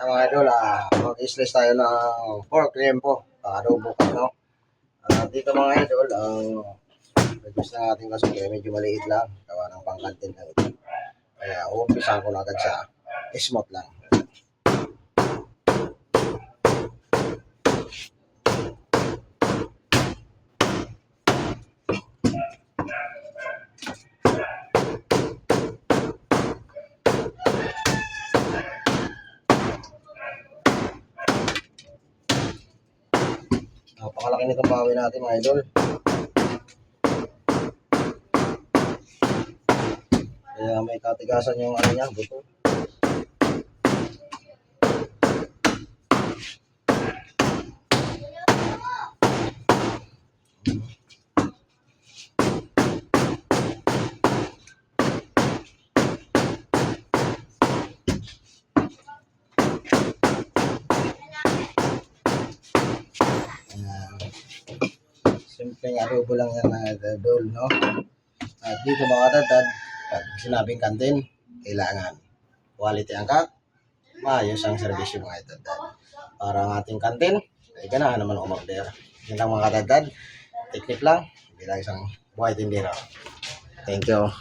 Mga idol, mag-slice tayo ng pork lempo. Adobo ka, no? Dito mga idol, reduce na natin kasi kaya medyo maliit lang. Gawa ng pang-content lang ito. Kaya umpisahan ko na agad sa smooth lang. Napakalaki nitong bawi natin mga idol. Kaya may katigasan yung ano niya, buto. Simpleng adobo lang yan mga idol, no? At dito mga tatad, pag sinabing kantin, kailangan quality ang kak, maayos ang servisyo mga tatad. Para ang ating kantin, ay ganahan naman umorder. Yan lang mga tatad, technique lang, hindi lang isang buhay tindero. Thank you.